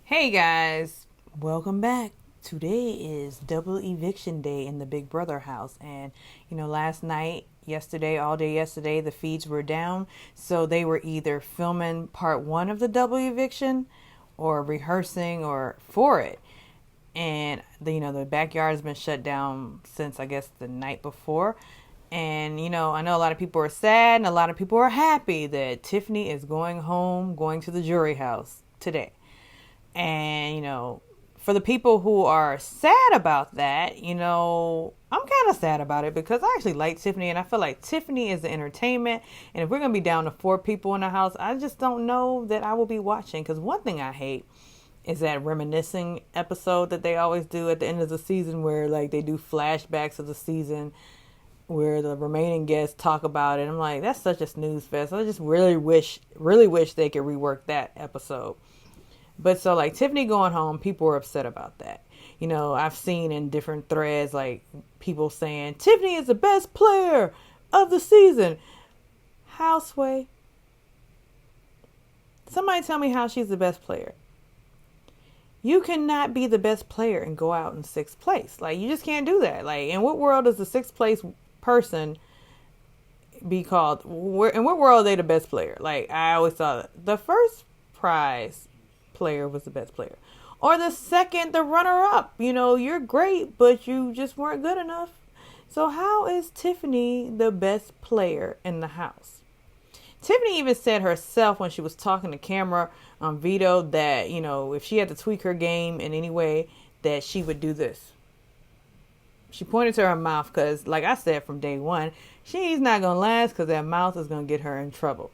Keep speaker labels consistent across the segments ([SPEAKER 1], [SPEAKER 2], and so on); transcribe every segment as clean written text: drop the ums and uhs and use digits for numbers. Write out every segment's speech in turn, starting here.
[SPEAKER 1] Hey guys, welcome back. Today is double eviction day in the Big Brother house. And last night, yesterday, all day yesterday, the feeds were down. So they were either filming part one of the double eviction or rehearsing or for it. And the backyard has been shut down since I guess the night before. And I know a lot of people are sad and a lot of people are happy that Tiffany is going home, going to the jury house today. And, for the people who are sad about that, I'm kind of sad about it because I actually like Tiffany and I feel like Tiffany is the entertainment. And if we're going to be down to 4 people in the house, I just don't know that I will be watching. Because one thing I hate is that reminiscing episode that they always do at the end of the season where like they do flashbacks of the season where the remaining guests talk about it. I'm like, that's such a snooze fest. I just really wish they could rework that episode. But so like Tiffany going home, people were upset about that. I've seen in different threads like people saying Tiffany is the best player of the season. How, Sway? Somebody tell me how she's the best player. You cannot be the best player and go out in 6th place. Like, you just can't do that. Like, in what world does the 6th place person be called? In what world are they the best player? Like, I always thought the first prize player was the best player. Or the second, the runner-up. You're great, but you just weren't good enough. So how is Tiffany the best player in the house? Tiffany even said herself when she was talking to camera on Vito that, if she had to tweak her game in any way, that she would do this. She pointed to her mouth because, like I said from day one, she's not going to last because that mouth is going to get her in trouble.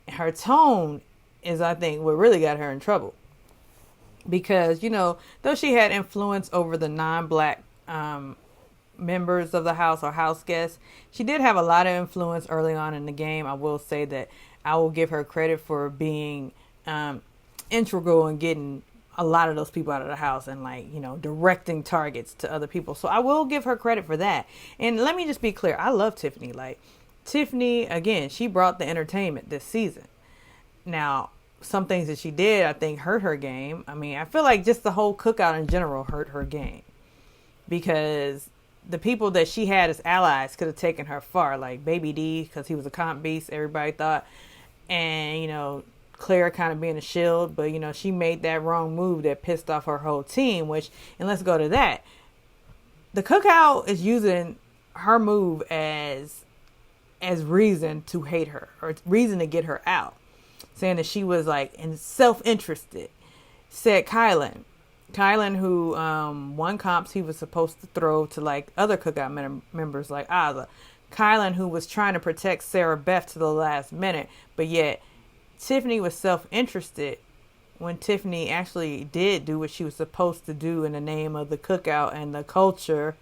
[SPEAKER 1] Her tone is, I think, what really got her in trouble. Because, though she had influence over the non-black members of the house or house guests, she did have a lot of influence early on in the game. I will say that I will give her credit for being integral in getting a lot of those people out of the house and directing targets to other people. So I will give her credit for that. And let me just be clear. I love Tiffany. Like, Tiffany, again, she brought the entertainment this season. Now, some things that she did, I think, hurt her game. I mean, I feel like just the whole cookout in general hurt her game. Because the people that she had as allies could have taken her far. Like Baby D, because he was a comp beast, everybody thought. And, Claire kind of being a shield. But, she made that wrong move that pissed off her whole team. And let's go to that. The cookout is using her move as reason to hate her. Or reason to get her out. Saying that she was like self-interested. Said Kylan, who won comps, he was supposed to throw to like other cookout members like Azza. Kylan, who was trying to protect Sarah Beth to the last minute, but yet Tiffany was self-interested when Tiffany actually did do what she was supposed to do in the name of the cookout and the culture.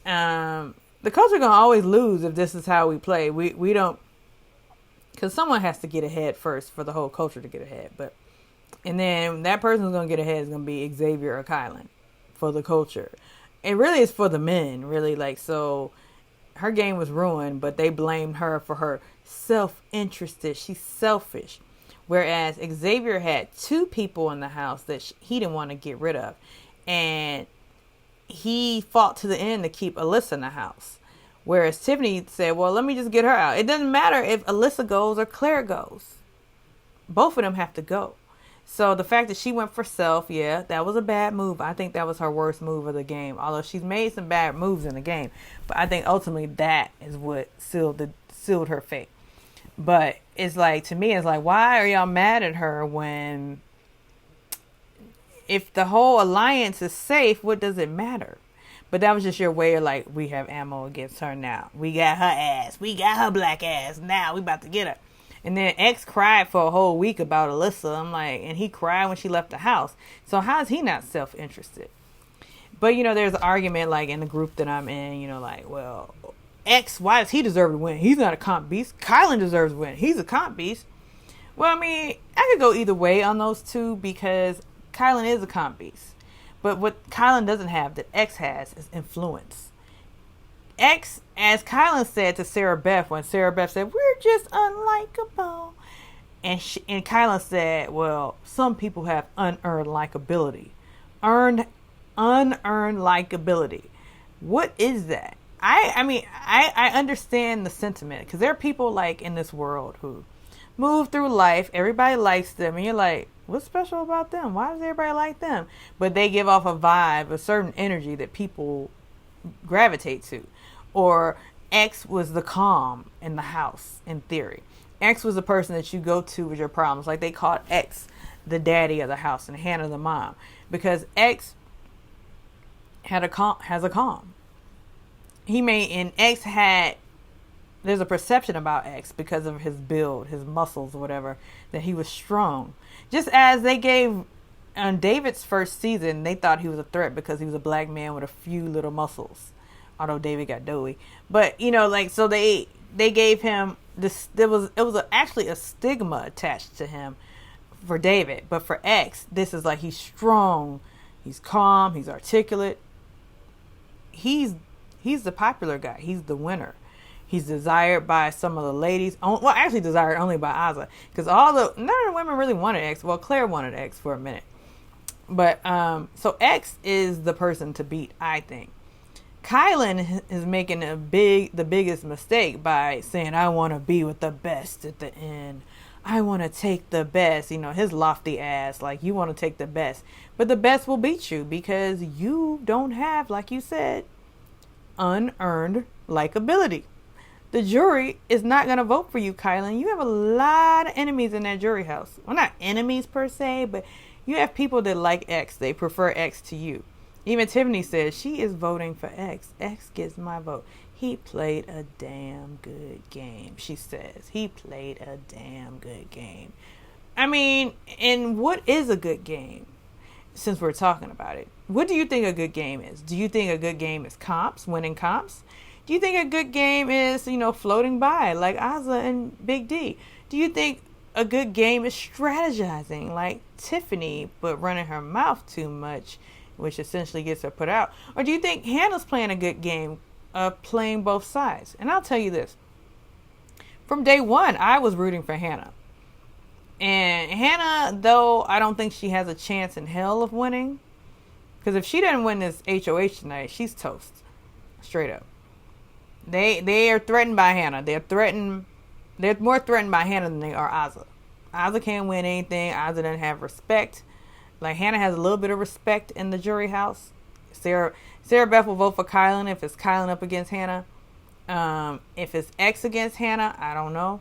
[SPEAKER 1] The culture gonna always lose if this is how we play. We don't. Because someone has to get ahead first for the whole culture to get ahead. And then that person who's going to get ahead is going to be Xavier or Kylan for the culture. It really is for the men, really. So her game was ruined, but they blamed her for her self-interested. She's selfish. Whereas Xavier had 2 people in the house that he didn't want to get rid of. And he fought to the end to keep Alyssa in the house. Whereas Tiffany said, well, let me just get her out. It doesn't matter if Alyssa goes or Claire goes. Both of them have to go. So the fact that she went for self, yeah, that was a bad move. I think that was her worst move of the game. Although she's made some bad moves in the game. But I think ultimately that is what sealed her fate. But it's like, to me, it's like, why are y'all mad at her when if the whole alliance is safe, what does it matter? But that was just your way of like, we have ammo against her now. We got her ass. We got her black ass. Now we about to get her. And then X cried for a whole week about Alyssa. I'm like, and he cried when she left the house. So how is he not self-interested? But, there's an argument like in the group that I'm in, like, well, X, why does he deserve to win? He's not a comp beast. Kylan deserves to win. He's a comp beast. Well, I mean, I could go either way on those two because Kylan is a comp beast. But what Kylan doesn't have that X has is influence. X, as Kylan said to Sarah Beth when Sarah Beth said, we're just unlikable. And Kyla said, well, some people have unearned likability. Unearned likability. What is that? I mean, I understand the sentiment, because there are people like in this world who move through life, everybody likes them, and you're like, what's special about them? Why does everybody like them? But they give off a vibe, a certain energy that people gravitate to. Or X was the calm in the house, in theory. X was the person that you go to with your problems. Like, they called X the daddy of the house and Hannah the mom, because X has a calm. There's a perception about X because of his build, his muscles or whatever, that he was strong. Just as they gave on David's first season, they thought he was a threat because he was a black man with a few little muscles. Although David got doughy. But, so they gave him this, it was actually a stigma attached to him for David. But for X, this is like, he's strong, he's calm, he's articulate. He's the popular guy. He's the winner. He's desired by some of the ladies. Well, actually desired only by Azza. Because none of the women really wanted X. Well, Claire wanted X for a minute. But, so X is the person to beat, I think. Kylan is making the biggest mistake by saying, I want to be with the best at the end. I want to take the best. His lofty ass, like, you want to take the best. But the best will beat you because you don't have, like you said, unearned likability. The jury is not going to vote for you, Kylan. You have a lot of enemies in that jury house. Well, not enemies per se, but you have people that like X. They prefer X to you. Even Tiffany says she is voting for X. X gets my vote. He played a damn good game, she says. He played a damn good game. I mean, and what is a good game? Since we're talking about it, what do you think a good game is? Do you think a good game is comps, winning comps? Do you think a good game is, floating by like Azza and Big D? Do you think a good game is strategizing like Tiffany, but running her mouth too much, which essentially gets her put out? Or do you think Hannah's playing a good game of playing both sides? And I'll tell you this. From day one, I was rooting for Hannah. And Hannah, though I don't think she has a chance in hell of winning, because if she doesn't win this HOH tonight, she's toast. Straight up. They are threatened by Hannah. They're more threatened by Hannah than they are Azza. Azza can't win anything. Azza doesn't have respect. Like, Hannah has a little bit of respect in the jury house. Sarah Beth will vote for Kylan if it's Kylan up against Hannah. If it's X against Hannah, I don't know.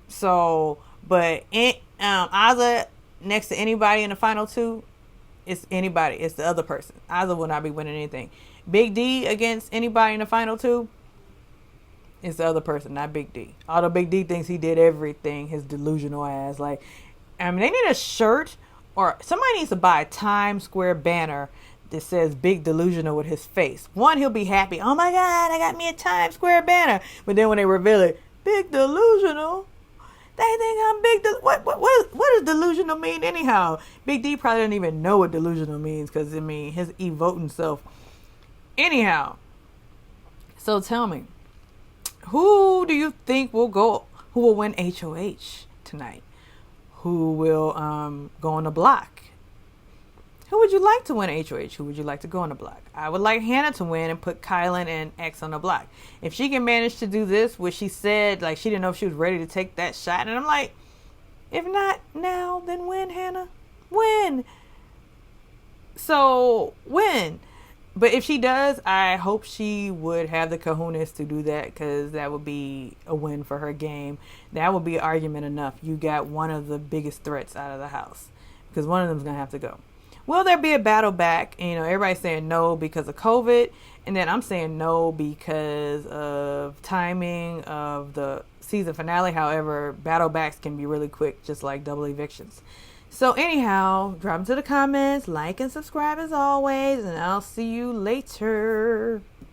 [SPEAKER 1] So, but Azza next to anybody in the final two, it's anybody. It's the other person. Azza will not be winning anything. Big D against anybody in the final two, it's the other person, not Big D. Although Big D thinks he did everything, his delusional ass. Like, I mean, they need a shirt, or somebody needs to buy a Times Square banner that says Big Delusional with his face. One, he'll be happy. Oh my God, I got me a Times Square banner. But then when they reveal it, Big Delusional, they think I'm big. What does delusional mean anyhow? Big D probably doesn't even know what delusional means, because, I mean, his voting self. Anyhow, so tell me, who do you think who will win HOH tonight? Who will go on the block? Who would you like to win HOH? Who would you like to go on the block? I would like Hannah to win and put Kylan and X on the block. If she can manage to do this, which she said, like, she didn't know if she was ready to take that shot. And I'm like, if not now, then win, Hannah. Win. So, win. But if she does, I hope she would have the kahunas to do that, because that would be a win for her game. That would be argument enough. You got one of the biggest threats out of the house, because one of them's going to have to go. Will there be a battle back? Everybody's saying no because of COVID, and then I'm saying no because of timing of the season finale. However, battle backs can be really quick, just like double evictions. So anyhow, drop into the comments, like and subscribe as always, and I'll see you later.